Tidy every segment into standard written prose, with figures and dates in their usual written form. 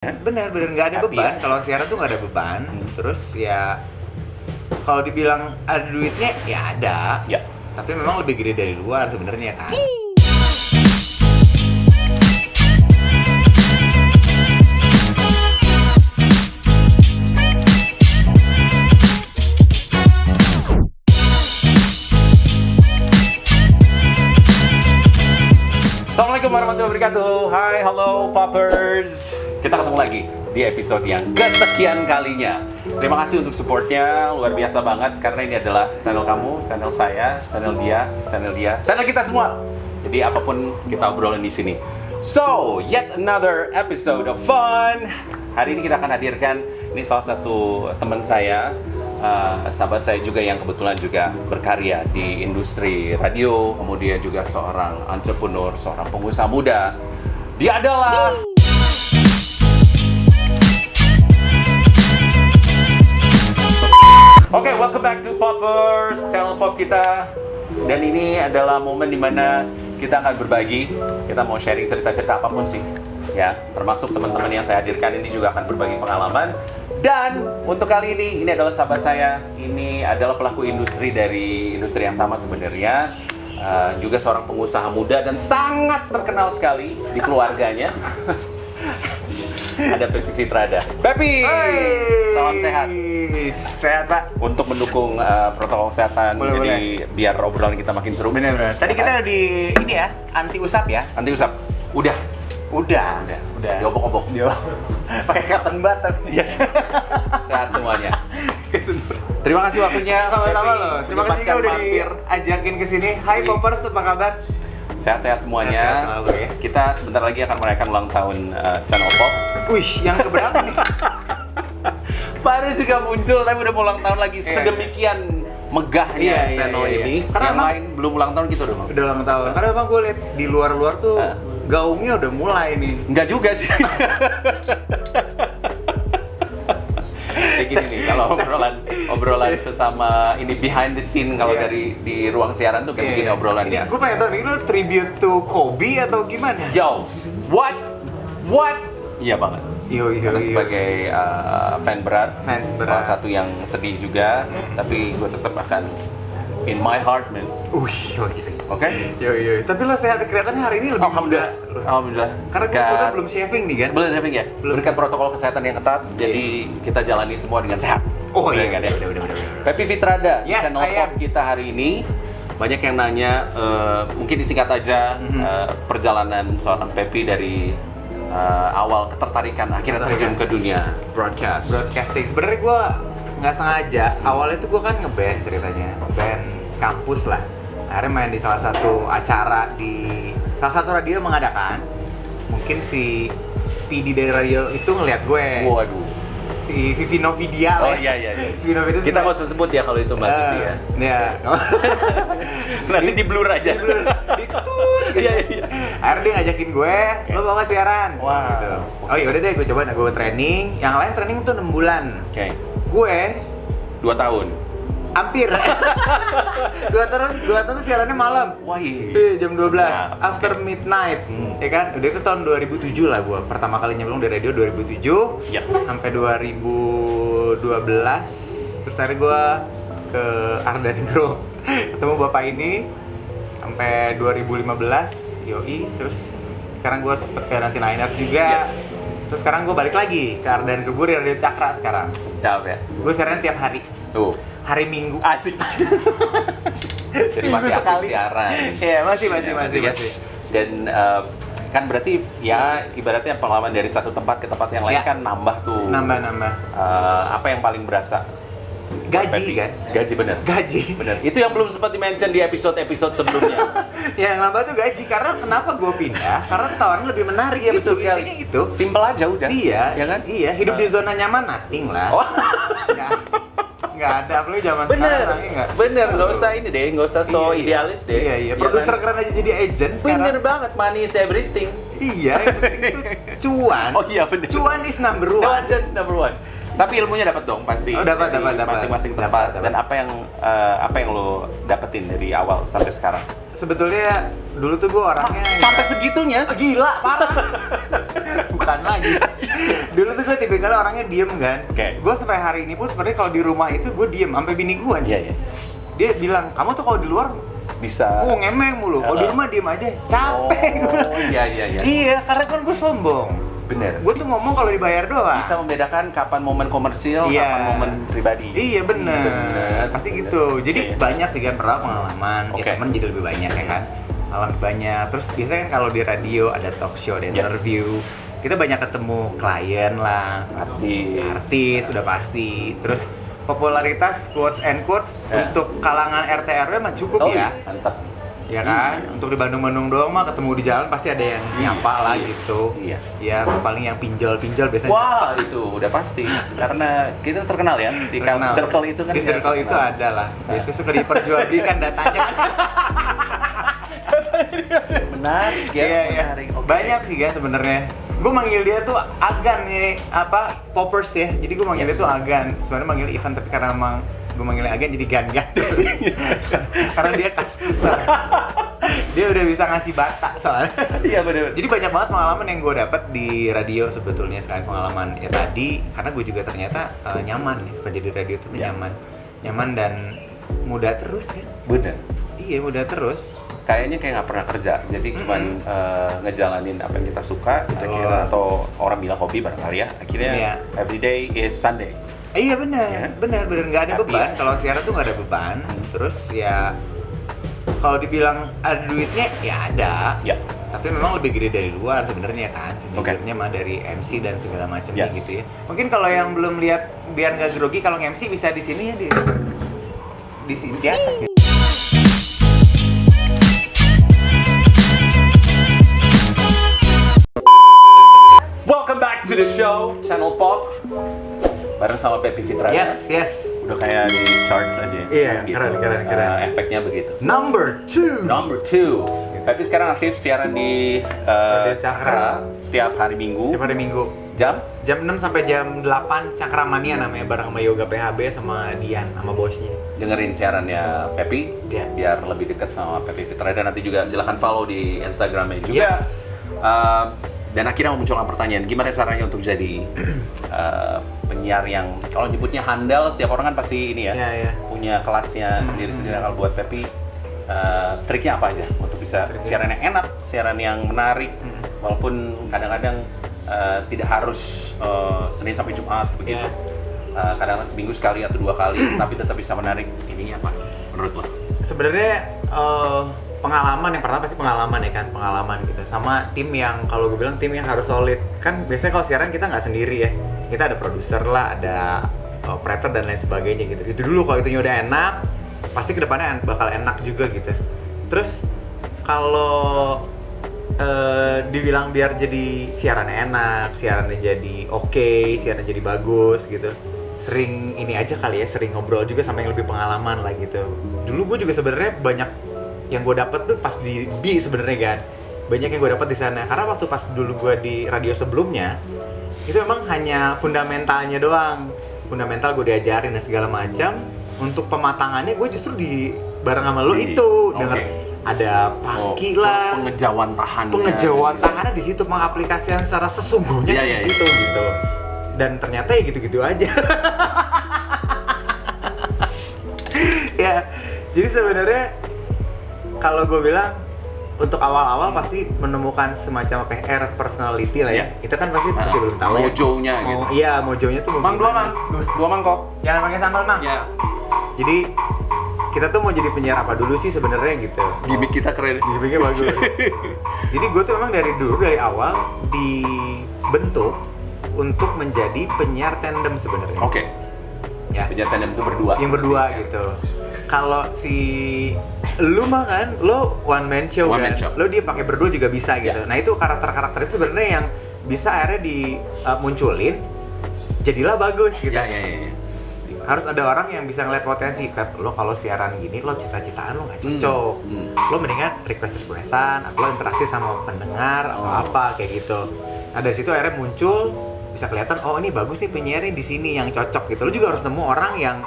Bener nggak ada Happy beban. ya? Kalau siaran tuh nggak ada beban. Terus ya kalau dibilang ada duitnya ya ada. Ya. Tapi memang lebih gede dari luar sebenarnya kan. Assalamualaikum warahmatullahi wabarakatuh. Hai, halo Poppers. Kita ketemu lagi di episode yang kesekian kalinya. Terima kasih untuk supportnya, luar biasa banget. Karena ini adalah channel kamu, channel saya, channel dia, channel kita semua. Jadi apapun kita obrolin di sini. So, yet another episode of fun. Hari ini kita akan hadirkan ini salah satu teman saya, sahabat saya juga yang kebetulan juga berkarya di industri radio, kemudian juga seorang entrepreneur, seorang pengusaha muda. Dia adalah Oke, welcome back to Poppers, channel pop kita. Dan ini adalah momen dimana kita akan berbagi. Kita mau sharing cerita-cerita apapun sih, ya. Termasuk teman-teman yang saya hadirkan ini juga akan berbagi pengalaman. Dan untuk kali ini adalah sahabat saya. Ini adalah pelaku industri dari industri yang sama sebenarnya. Juga seorang pengusaha muda dan sangat terkenal sekali di keluarganya. Ada Pepi Fitrada. Pepi, salam sehat. Sehat Pak. Untuk mendukung protokol kesehatan, Boleh. biar obrolan kita makin seru. Bener. Tadi kita di ini ya, anti usap ya. Anti usap. Udah. Udah. Diobok-obok. Pakai cotton bud tapi. Iya. Sehat semuanya. Terima kasih waktunya. Sama-sama Pepi. loh. Terima kasih juga udah diajakin ke sini. Hai Poppers, apa kabar? Sehat-sehat semuanya. Sehat selalu ya. Kita sebentar lagi akan merayakan ulang tahun channel Pop. Wih, yang keberapa nih? Baru juga muncul, tapi udah mau ulang tahun lagi. Sedemikian megahnya channel ini. Karena yang lain belum ulang tahun gitu dong. Udah ulang tahun. Karena emang gue liat di luar-luar tuh gaungnya udah mulai nih. Enggak juga sih. Kayak gini nih, kalau obrolan sesama ini behind the scene kalau dari di ruang siaran tuh kayak begini obrolannya. Gue pengen tahu nih, lu tribute to Kobe atau gimana? Yo, what? Iya banget. Karena Yo. sebagai fans berat, salah satu yang sedih juga, tapi gue tetap akan in my heart, man. Oke? Yo. Tapi lo sehat, kelihatannya hari ini lebih muda. Alhamdulillah. Karena kita belum shaving nih kan? Belum shaving ya? Berkat protokol kesehatan yang ketat, jadi kita jalani semua dengan sehat. Oh iya, kan ya? udah. Pepi Fitrada, Yes, channel pop kita hari ini. Banyak yang nanya, mungkin disingkat aja perjalanan seorang Pepi dari awal ketertarikan akhirnya terjun ke dunia Broadcasting. Sebenarnya gue nggak sengaja. Awalnya tuh gue kan ngeband ceritanya, band kampus lah. Akhirnya main di salah satu acara di salah satu radio mengadakan. Mungkin si PD dari radio itu ngeliat gue. Waduh. Si Vivi Novidia lah. Oh iya. Vivi Novidia Kita nggak usah sebut ya kalau itu Mbak Vivi ya. Iya. Nanti di blur aja. Ditut. Iya. Akhirnya dia ngajakin gue, lo mau nggak siaran? Wow. Gitu. Oh iya udah deh, gue coba. Gue training. Yang lain training tuh 6 bulan. Oke. Gue 2 tahun. hampir 2 tahun tuh siarannya malam. Wah Jam 12 after midnight. Ya kan? Udah itu tahun 2007 lah gue pertama kali nyemplung di radio 2007. Ya. Sampai 2012 terus akhirnya gue ke Ardandro ketemu bapak ini sampai 2015 yoi. Terus sekarang gue sempet ke Nanti Niners juga. Yes. Terus sekarang gue balik lagi ke Ardandro, gue di Radio Cakra sekarang. Sedap ya. Gue siaran tiap hari. Tuh. Hari Minggu. Asik. Jadi masih aktif siaran. Iya, masih. Dan kan berarti ya ibaratnya pengalaman dari satu tempat ke tempat yang lain kan nambah tuh. Nambah. Apa yang paling berasa? Gaji kan? Gaji bener. Bener. Itu yang belum sempat di-mention di episode sebelumnya. Yang nambah tuh gaji, karena kenapa gue pindah? Karena tawaran lebih menarik. Iya betul sekali. Itu. Simple aja udah. Iya, ya kan? Iya, hidup di zona nyaman nothing lah. Oh. Nggak ada, apalagi zaman sekarang. Bener, nggak usah ini deh, nggak usah so idealis deh. Iya. Produser keren aja jadi agent sekarang. Bener banget, money is everything. Iya, yang penting itu cuan. Oh iya bener. Cuan is number one. Cuan is number one. Tapi ilmunya dapat dong pasti. Oh, dapat. Masing-masing tempat. Dan apa yang lo dapetin dari awal sampai sekarang? Sebetulnya dulu tuh gue orangnya sampai segitunya? gila, parah. Bukan lagi. Dulu tuh gue tipikal orangnya diem kan. Oke. Gue sampai hari ini pun sebenarnya kalau di rumah itu gue diem. Sampai bini gue nih. Iya, iya. Dia bilang, kamu tuh kalau di luar Bisa. ngemeng mulu. Kalau di rumah diem aja. Capek gue. Oh, iya, iya, iya. Iya, karena kan gue sombong. Bener. Gue tuh ngomong kalau dibayar doang. Bisa membedakan kapan momen komersil, Iya. kapan momen pribadi. Iya bener. Pasti bener. gitu. Jadi Iya, iya. banyak sih kan pengalaman. Oke. Ya temen jadi lebih banyak ya kan. Pengalaman banyak. Terus biasanya kan kalau di radio ada talk show, ada Yes. interview. Kita banyak ketemu klien lah, artis sudah pasti. Terus popularitas quotes and quotes Ya. untuk kalangan RT RW mah cukup Oh ya. iya, mantap. Ya kan, untuk di Bandung-Bandung doang mah ketemu di jalan pasti ada yang nyapa lah gitu. Iya. Ya paling yang pinjol-pinjol biasanya. Wah, itu udah pasti. Karena kita terkenal ya di Terkenal. circle itu kan. Di circle itu ada lah. Biasanya suka diperjualbelikan datanya kan. Menarik ya. Iya iya. Menarik. Oke. Banyak sih kan sebenarnya. Gue manggil dia tuh Agan nih, apa Poppers ya. Jadi gue manggil Yes. dia tuh Agan. Sebenarnya manggil Ivan tapi karena emang gue manggilnya Agan jadi Gan-Gan. Karena dia kaskuser. Dia udah bisa ngasih bata soalnya. Iya benar. Jadi banyak banget pengalaman yang gue dapat di radio sebetulnya selain pengalaman ya tadi, karena gue juga ternyata nyaman ya kerja di radio itu Ya. nyaman dan muda terus kan. Bener. Iya muda terus. Kayaknya kayak nggak pernah kerja, jadi cuman ngejalanin apa yang kita suka, akhirnya atau orang bilang hobi barangkali ya. Akhirnya Iya. everyday is Sunday. Iya benar, Ya. benar nggak ada Happy beban. ya. Kalau siaran tuh nggak ada beban. Terus ya kalau dibilang ada duitnya ya ada. Ya. Tapi memang lebih gede dari luar sebenarnya kan. Oke. Sejujurnya mah dari MC dan segala macam Yes. gitu ya. Mungkin kalau yang belum lihat biar nggak grogi kalau MC bisa di sini ya di sini di atas ya. Welcome back to the show, Channel Pop. Bareng sama Pepi Fitra. Yes. Udah kayak di charts aja. Iya, keren. Efeknya begitu. Number 2. Number 2. Pepi sekarang aktif siaran di Radio Cakra. Cakra setiap hari Minggu. Tiap hari Minggu. Jam? Jam 6 sampai jam 8 Cakramania namanya bareng sama Yoga PHB sama Dian sama bosnya. Dengerin siarannya Pepi Iya. biar lebih dekat sama Pepi Fitra, dan nanti juga silahkan follow di Instagramnya juga. Yes. Dan akhirnya memunculkan pertanyaan, gimana caranya untuk jadi penyiar yang kalau nyebutnya handal, setiap orang kan pasti ini ya, Iya. punya kelasnya sendiri-sendiri. Kalau buat Pepi, triknya apa aja untuk bisa siaran yang enak, siaran yang menarik, walaupun kadang-kadang tidak harus Senin sampai Jumat begitu. Iya. Kadang-kadang seminggu sekali atau 2 kali, tapi tetap bisa menarik. Ininya apa menurut lo? Sebenarnya pengalaman yang pertama pasti pengalaman ya kan, pengalaman gitu sama tim yang kalau gue bilang tim yang harus solid kan. Biasanya kalau siaran kita nggak sendiri ya, kita ada produser lah, ada operator dan lain sebagainya gitu. Itu dulu kalau itunya udah enak pasti kedepannya bakal enak juga gitu. Terus kalau dibilang biar jadi siarannya enak, siarannya jadi oke, siarannya jadi bagus gitu, sering ini aja kali ya, sering ngobrol juga sama yang lebih pengalaman lah gitu. Dulu gue juga sebenarnya banyak yang gue dapet tuh pas di B sebenarnya kan, banyak yang gue dapet di sana karena waktu pas dulu gue di radio sebelumnya itu memang hanya fundamentalnya doang, fundamental gue diajarin dan segala macam. Untuk pematangannya gue justru di bareng sama lo itu denger ada paki lah, Pengejauhan tahan. pengejauhan tahannya di situ, mengaplikasikan secara sesungguhnya Iya, di situ gitu. Dan ternyata ya gitu-gitu aja. Ya, jadi sebenarnya kalau gue bilang untuk awal-awal pasti menemukan semacam PR personality lah ya. Iya. Kita kan pasti masih belum tahu ya. Mojonya gitu. Iya, mojonya tuh Mang, dua mangkok. Jangan pakai sambal, Mang. Ya, Jadi kita tuh mau jadi penyiar apa dulu sih sebenarnya gitu. gimmick kita keren. Gimmicknya bagus. Jadi gue tuh emang dari awal dibentuk untuk menjadi penyiar tandem sebenarnya. Oke. Ya. Penyiar tandem itu berdua. Yang berdua gitu. Kalau si lu mah kan, lo one man show One kan, man show. lo dia pakai berdua juga bisa gitu. Ya. Nah itu karakter-karakter itu sebenarnya yang bisa akhirnya dimunculin, jadilah bagus gitu. Ya. Harus ada orang yang bisa ngeliat potensi. Pep, lo kalau siaran gini, lo cita-citaan lo nggak cocok. Lo mendingan request-requestan, atau lo interaksi sama pendengar atau apa kayak gitu. Nah dari situ akhirnya muncul bisa kelihatan, oh ini bagus nih penyiarnya di sini yang cocok gitu. Lo juga harus nemu orang yang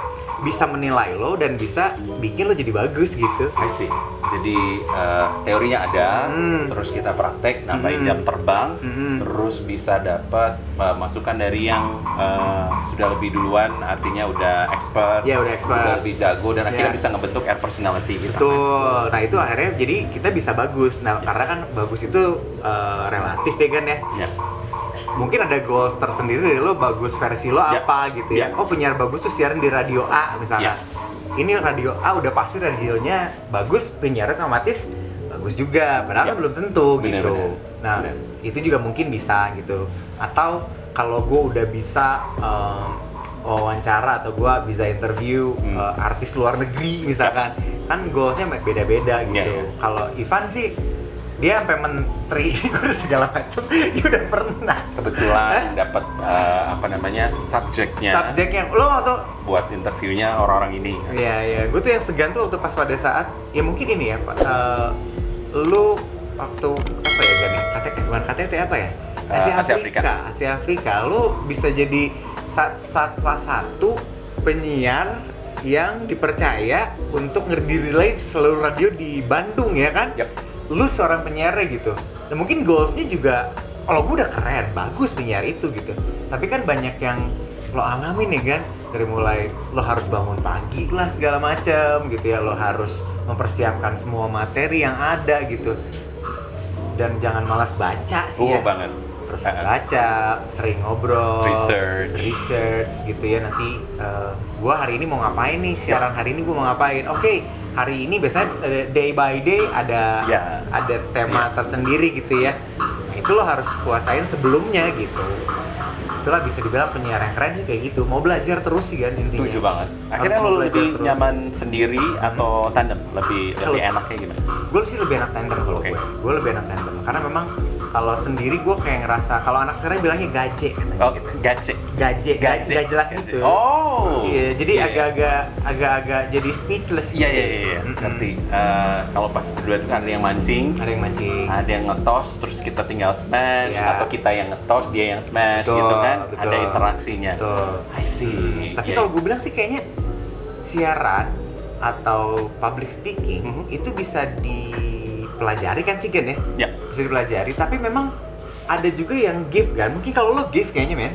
bisa menilai lo dan bisa bikin lo jadi bagus gitu. I see. Jadi teorinya ada, terus kita praktek, nambahin jam terbang, terus bisa dapat masukan dari yang sudah lebih duluan, artinya udah expert, Ya udah expert, udah lebih jago, dan akhirnya Ya. bisa ngebentuk air personality gitu. Betul. Nah itu akhirnya jadi kita bisa bagus. Nah karena kan bagus itu relatif ya kan ya. Ya. Mungkin ada goals tersendiri dari lo, bagus versi lo Ya. apa gitu ya. Ya. Oh penyiar bagus tuh siaran di radio A misalnya. Yes. Ini radio A udah pasti radionya bagus, penyiarnya otomatis bagus juga. Padahal kan Ya. belum tentu Bener, gitu. bener. Nah Bener. itu juga mungkin bisa gitu. Atau kalau gue udah bisa wawancara atau gue bisa interview artis luar negeri misalkan, kan goalsnya beda-beda gitu. Ya, ya. Kalau Ivan sih dia sampai menteri udah segala macam dia udah pernah Kebetulan dapat subjeknya lo atau buat interviewnya orang-orang ini. ya gue tuh yang segan tuh waktu pas pada saat ya mungkin ini ya Pak, lu waktu apa ya Gan ya bukan KTT apa ya Asia Afrika lu bisa jadi salah satu penyiar yang dipercaya untuk nge-relay seluruh radio di Bandung ya kan. Yap. Lu seorang penyiarnya gitu. Dan mungkin goalsnya juga, kalau gue udah keren, bagus penyiar itu gitu. Tapi kan banyak yang lo alamin ya kan, dari mulai lo harus bangun pagi lah segala macam gitu ya, lo harus mempersiapkan semua materi yang ada gitu. Dan jangan malas baca sih ya. Banget. Terus baca, sering ngobrol, research gitu ya. Nanti gua hari ini mau ngapain nih, siaran hari ini gua mau ngapain. Oke, hari ini biasanya day by day ada tema tersendiri gitu ya. Nah itu lo harus kuasain sebelumnya gitu. Itulah bisa dibilang penyiar yang keren sih kayak gitu. Mau belajar terus sih kan intinya. Setuju banget. Akhirnya Harus lo belajar lebih terus. nyaman sendiri atau tandem? Lebih enaknya gimana? Gue sih lebih enak tandem kalau Oke. gue lebih enak tandem karena memang kalau sendiri gue kayak ngerasa, kalau anak sekarang bilangnya gaje katanya Oh, gitu. gace. Gak jelas gitu. Oh. Iya, jadi Iya. agak jadi speechless. Iya, gitu. iya, iya. Ngerti. Kalau pas berdua itu kan ada yang mancing, Ada yang mancing. ada yang ngetos, terus kita tinggal smash, Iya. atau kita yang ngetos, dia yang smash, Betul, gitu kan. betul. Ada interaksinya. Betul. I see. Tapi Iya. kalau gue bilang sih kayaknya siaran atau public speaking itu bisa dipelajari kan sih Gen ya? Ya. Bisa dipelajari, tapi memang ada juga yang gift kan? Mungkin kalau lo gift kayaknya men.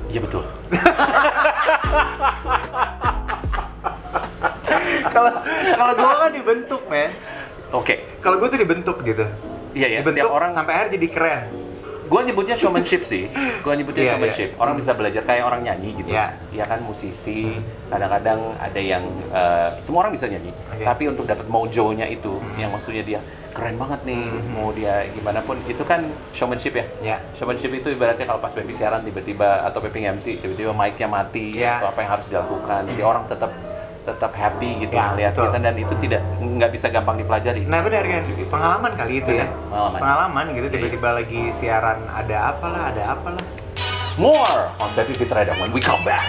Iya betul. Kalau gue kan dibentuk men. Oke. Kalau gue tuh dibentuk gitu. Iya ya. Dibentuk Setiap orang. sampai akhirnya jadi keren. Gue nyebutnya showmanship sih. Gue nyebutnya Iya, showmanship. Orang bisa belajar kayak orang nyanyi gitu. Iya. Ya kan musisi. Kadang-kadang ada yang semua orang bisa nyanyi. Oke. Tapi untuk dapat mojo-nya itu, yang maksudnya dia keren banget nih. Mau dia gimana pun, itu kan showmanship ya. Ya. Showmanship itu ibaratnya kalau pas Pepi siaran tiba-tiba atau Pepi MC tiba-tiba mic-nya mati Iya. atau apa yang harus dilakukan. Jadi orang tetap happy gitu Ya, melihat betul. kita, dan itu nggak bisa gampang dipelajari. Nah benar kan, pengalaman kali itu Iya, ya. pengalaman. Gitu, tiba-tiba lagi siaran ada apalah. More on Baby Fit Radio when we come back.